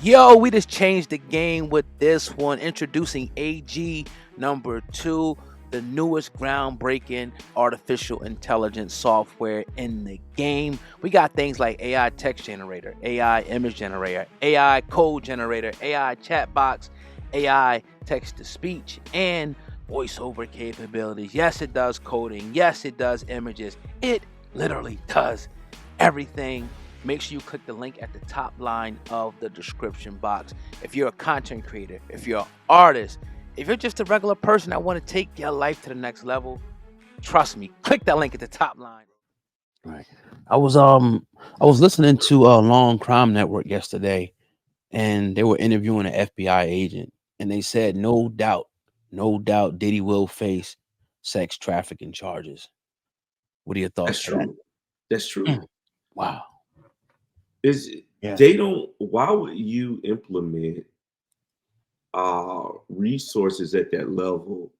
Yo, we just changed the game with this one. Introducing AG number 2, the newest groundbreaking artificial intelligence software in the game. We got things like AI text generator, AI image generator, AI code generator, AI chat box, AI text to speech, and voiceover capabilities. Yes, it does coding. Yes, it does images. It literally does everything. Make sure you click the link at the top line of the description box. If you're a content creator, if you're an artist, if you're just a regular person that want to take your life to the next level, trust me, click that link at the top line. Right. I was listening to Long Crime Network yesterday, and they were interviewing an FBI agent, and they said no doubt Diddy will face sex trafficking charges. What are your That's thoughts to that? true. That's true. Mm. Wow. Is Yeah. they don't why would you implement resources at that level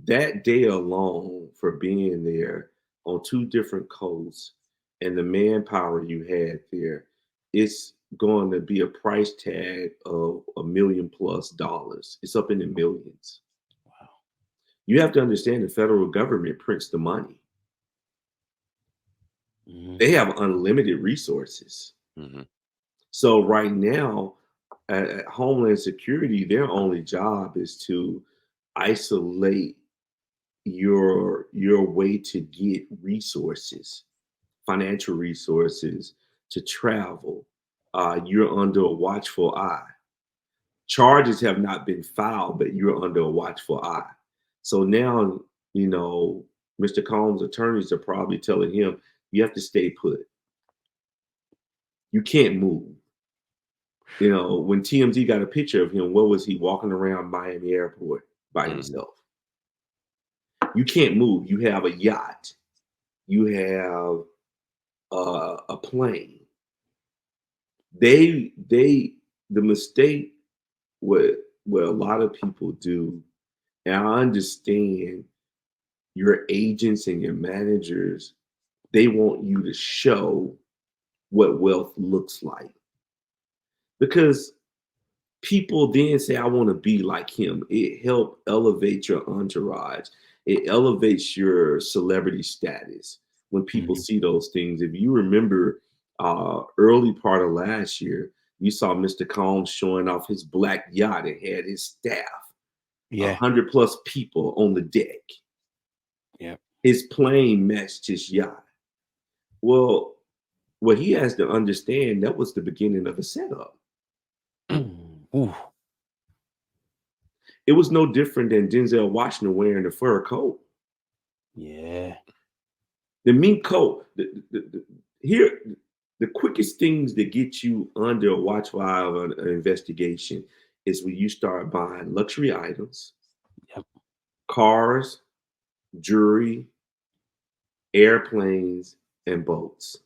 that day alone for being there on two different coasts and the manpower you had there? It's going to be a price tag of $1 million+. It's up in the millions. Wow. You have to understand the federal government prints the money. Hmm. They have unlimited resources. Mm-hmm. So right now, at Homeland Security, their only job is to isolate your way to get resources, financial resources to travel. You're under a watchful eye. Charges have not been filed, but you're under a watchful eye. So now, you know, Mr. Combs' attorneys are probably telling him, you have to stay put. You can't move. You know, when TMZ got a picture of him, what was he walking around Miami Airport by Mm-hmm. himself? You can't move. You have a yacht. You have a plane. They the mistake what a lot of people do, and I understand your agents and your managers, they want you to show what wealth looks like because people then say, I want to be like him. It helped elevate your entourage. It elevates your celebrity status when people Hmm. see those things. If you remember early part of last year, you saw Mr. Combs showing off his black yacht and had his staff, Yeah. 100+ people on the deck. Yeah. His plane matched his yacht. Well, what he has to understand, that was the beginning of the setup. Ooh. It was no different than Denzel Washington wearing the fur coat. Yeah. The mink coat. Here, the quickest things that get you under a watchful eye of an investigation is when you start buying luxury items, Yep. cars, jewelry, airplanes, and boats.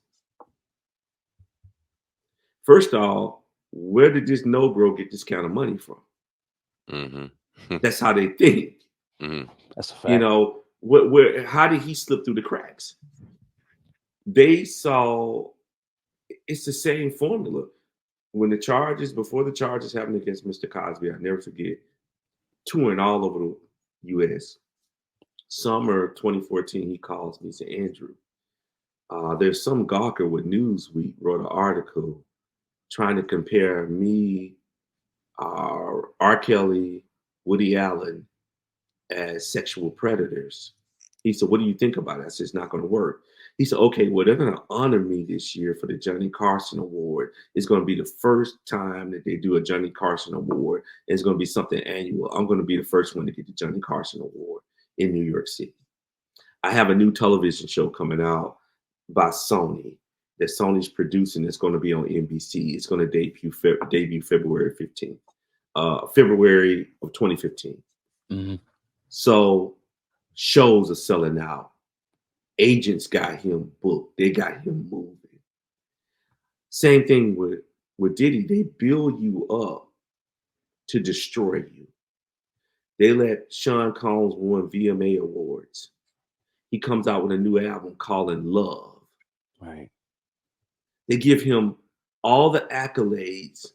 First off, where did this Negro get this kind of money from? Mm-hmm. That's how they think. Mm-hmm. That's a You fact. know, how did he slip through the cracks? They saw it's the same formula. When the charges, before the charges happened against Mr. Cosby, I never forget, touring all over the US. Summer 2014, he calls me and said, Andrew, there's some gawker with Newsweek wrote an article trying to compare me, R. Kelly, Woody Allen as sexual predators. He said, what do you think about it? I said, it's not going to work. He said, okay, well, they're going to honor me this year for the Johnny Carson Award. It's going to be the first time that they do a Johnny Carson Award. It's going to be something annual. I'm going to be the first one to get the Johnny Carson Award in New York City. I have a new television show coming out by Sony that Sony's producing. It's going to be on NBC. It's going to debut February 15th, February of 2015. Hmm. So shows are selling out. Agents got him booked. They got him moving. Same thing with Diddy. They build you up to destroy you. They let Sean Combs win VMA awards. He comes out with a new album called Love. Right. They give him all the accolades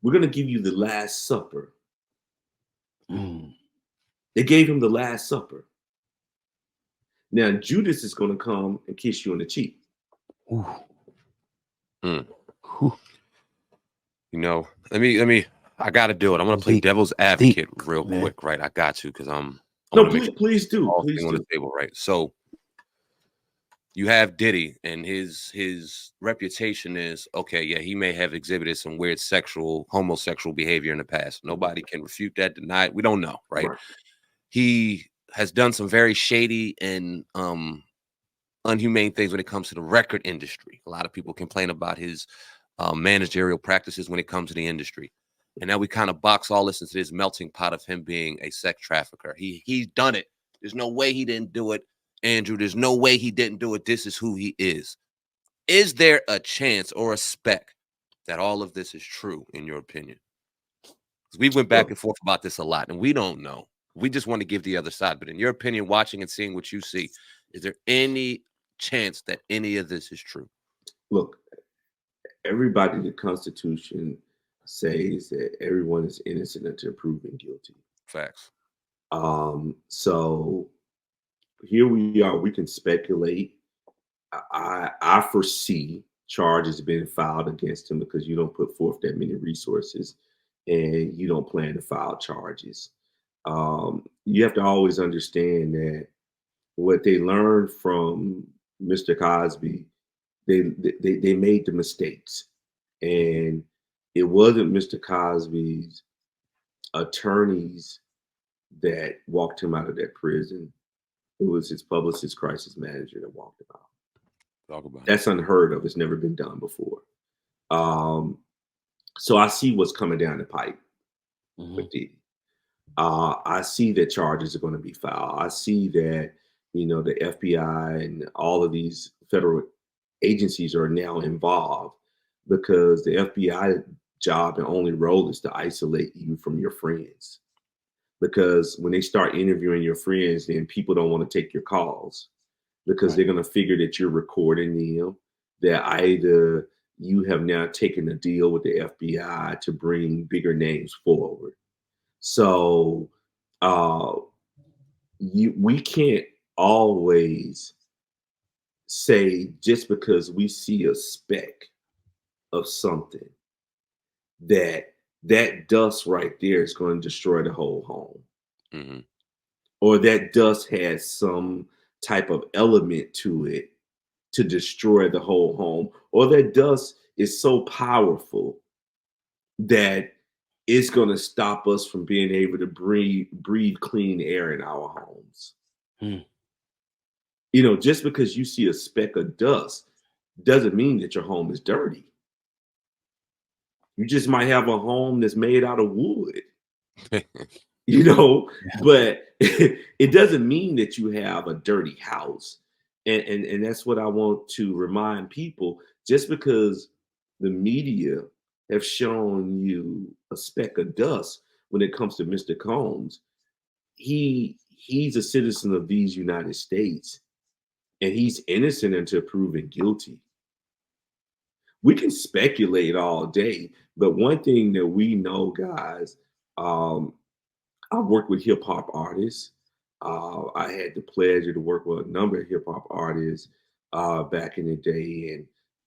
We're going to give you the Last Supper. Mm. They gave him the Last Supper. Now Judas is going to come and kiss you on the cheek. Ooh. Mm. Ooh. You know, let me. I got to do it. I'm going to play Deep. devil's advocate Deep, real man. quick, right? I got to because I No, want to make sure please do. all Please thing on do. the table, right? So you have Diddy, and his reputation is okay. Yeah, he may have exhibited some weird homosexual behavior in the past. Nobody can refute that, deny it. We don't know, right? He has done some very shady and unhumane things when it comes to the record industry. A lot of people complain about his managerial practices when it comes to the industry. And now we kind of box all this into this melting pot of him being a sex trafficker. He's done it. There's no way he didn't do it, Andrew. There's no way he didn't do it. This is who he is. Is there a chance or a spec that all of this is true, in your opinion? Because we went back and forth about this a lot, and we don't know. We just want to give the other side. But in your opinion, watching and seeing what you see, is there any chance that any of this is true? Look, everybody, the Constitution says that everyone is innocent until proven guilty. Facts. So here we are. We can speculate. I foresee charges being filed against him because you don't put forth that many resources and you don't plan to file charges. You have to always understand that what they learned from Mr. Cosby, they made the mistakes, and it wasn't Mr. Cosby's attorneys that walked him out of that prison. It was his publicist, crisis manager that walked him out. Talk about That's unheard of. It's never been done before. So I see what's coming down the pipe with Diddy. I see that charges are going to be filed. I see that, the FBI and all of these federal agencies are now involved because the FBI job and only role is to isolate you from your friends. Because when they start interviewing your friends, then people don't want to take your calls because they're going to figure that you're recording them, that either you have now taken a deal with the FBI to bring bigger names forward. So we can't always say just because we see a speck of something that dust right there is going to destroy the whole home. Mm-hmm. Or that dust has some type of element to it to destroy the whole home, or that dust is so powerful that it's going to stop us from being able to breathe clean air in our homes. Just because you see a speck of dust doesn't mean that your home is dirty. You just might have a home that's made out of wood. But it doesn't mean that you have a dirty house. And that's what I want to remind people. Just because the media have shown you a speck of dust when it comes to Mr. Combs, he's a citizen of these United States, and he's innocent until proven guilty. We can speculate all day, but one thing that we know, guys, I've worked with hip hop artists. I had the pleasure to work with a number of hip hop artists back in the day, and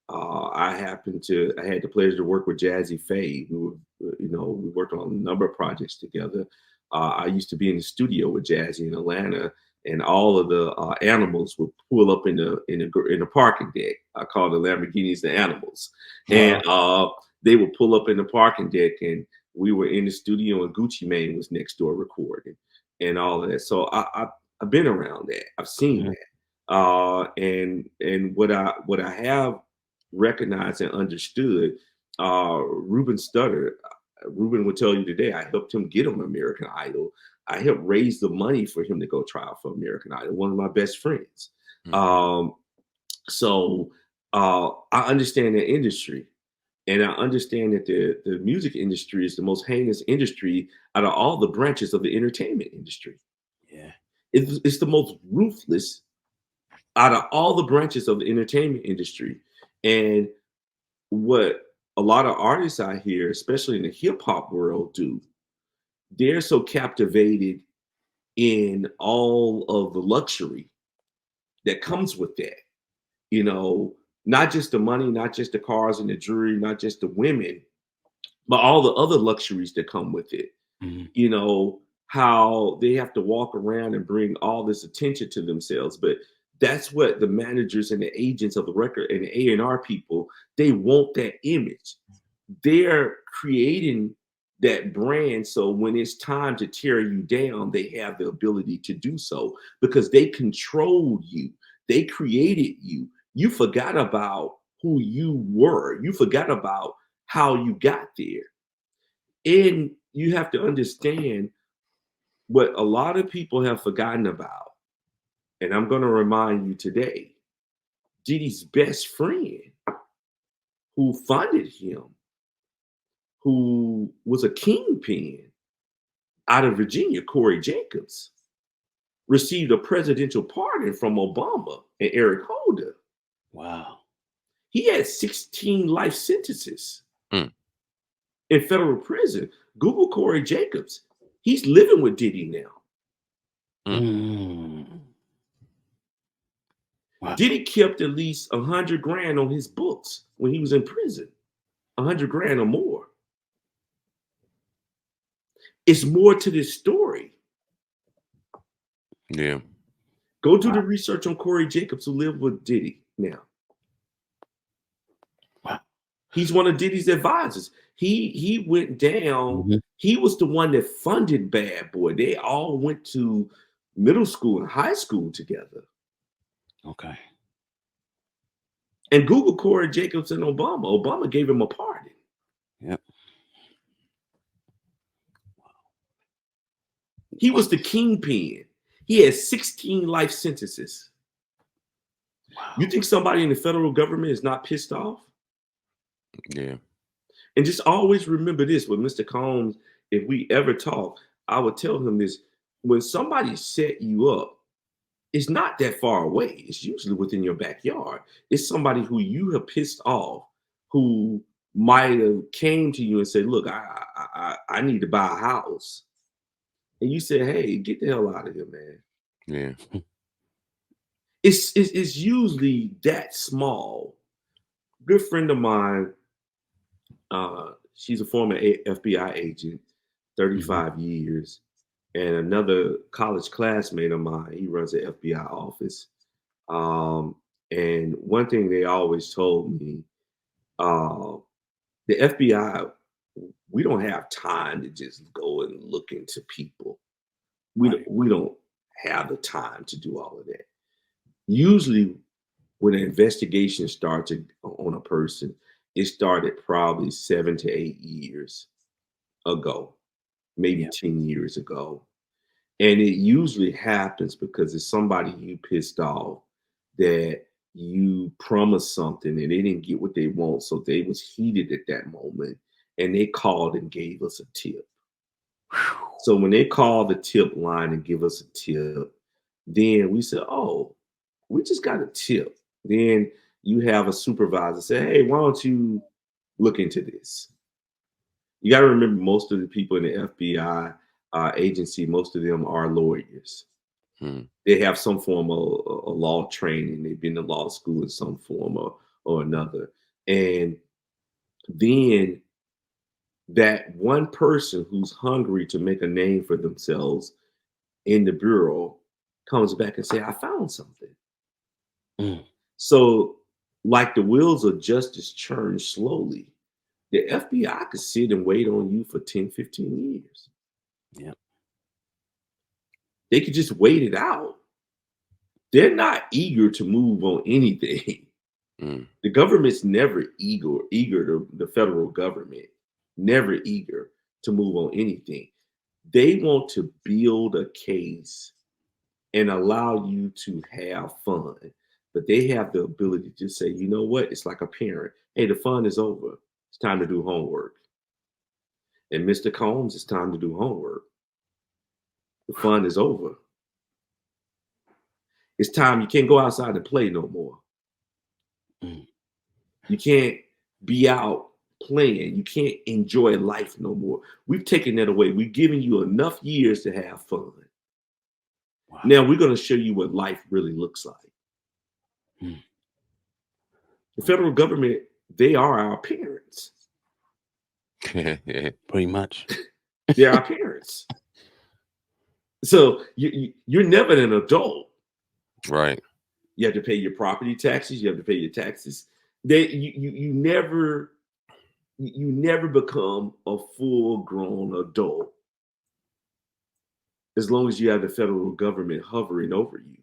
I had the pleasure to work with Jazzy Faye. We worked on a number of projects together. I used to be in the studio with Jazzy in Atlanta, and all of the animals would pull up in the parking deck. I call the Lamborghinis the animals, and they would pull up in the parking deck, and we were in the studio, and Gucci Mane was next door recording and all of that. So I've been around that. I've seen that. And what I have recognized and understood, Ruben Studdard, Ruben would tell you today, I helped him get on American Idol. I helped raise the money for him to go try out for American Idol, one of my best friends. So I understand the industry. And I understand that the music industry is the most heinous industry out of all the branches of the entertainment industry. Yeah. It's the most ruthless out of all the branches of the entertainment industry. And what a lot of artists out here, especially in the hip hop world, do. They're so captivated in all of the luxury that comes with that. You know, not just the money, not just the cars and the jewelry, not just the women, but all the other luxuries that come with it. Mhm. You know, how they have to walk around and bring all this attention to themselves. But that's what the managers and the agents of the record and the A&R people, they want that image. They're creating that brand, so when it's time to tear you down, they have the ability to do so because they controlled you. They created you. You forgot about who you were. You forgot about how you got there. And you have to understand what a lot of people have forgotten about. And I'm going to remind you today, Diddy's best friend who funded him, who was a kingpin out of Virginia, Corey Jacobs, received a presidential pardon from Obama and Eric Holder. Wow. He had 16 life sentences Mm. in federal prison. Google Corey Jacobs. He's living with Diddy now. Mm. Wow. Diddy kept at least 100 grand on his books when he was in prison. 100 grand or more. It's more to this story. Yeah. Go do the research on Corey Jacobs, who lived with Diddy now. Wow. He's one of Diddy's advisors. He went down. Mhm. He was the one that funded Bad Boy. They all went to middle school and high school together. Okay. And Google Corey Jacobs and Obama. Obama gave him a pardon. Yep. He was the kingpin. He had 16 life sentences. Wow. You think somebody in the federal government is not pissed off? Yeah. And just always remember this with Mr. Combs, if we ever talk, I would tell him this: when somebody set you up, it's not that far away. It's usually within your backyard. It's somebody who you have pissed off, who might have came to you and said, look, I need to buy a house. And you said, hey, get the hell out of here, man. Yeah. It's usually that small. Good friend of mine, she's a former FBI agent, 35 years. And another college classmate of mine, he runs an FBI office. And one thing they always told me, the FBI, we don't have time to just go and look into people. We don't have the time to do all of that. Usually when an investigation starts on a person, it started probably 7 to 8 years ago, maybe 10 years ago. And it usually happens because it's somebody you pissed off, that you promised something and they didn't get what they want. So they was heated at that moment and they called and gave us a tip. So when they called the tip line and give us a tip, then we said, oh, we just got a tip. Then you have a supervisor say, hey, why don't you look into this? You got to remember, most of the people in the FBI agency, most of them are lawyers. They have some form of law training. They've been to law school in some form or another. And then that one person who's hungry to make a name for themselves in the bureau comes back and say, I found something. So like the wheels of justice churn slowly, the FBI could sit and wait on you for 10, 15 years. Yep. They could just wait it out. They're not eager to move on anything. The government's never eager to, the federal government, never eager to move on anything. They want to build a case and allow you to have fun. But they have the ability to say, you know what? It's like a parent. Hey, the fun is over. It's time to do homework. And Mr. Combs, it's time to do homework. The fun is over. It's time. You can't go outside and play no more. You can't be out playing. You can't enjoy life no more. We've taken that away. We've given you enough years to have fun. Wow. Now we're going to show you what life really looks like. The federal government, they are our parents. Pretty much. They're our parents. So you're never an adult. Right. You have to pay your property taxes. You have to pay your taxes. You never become a full-grown adult as long as you have the federal government hovering over you.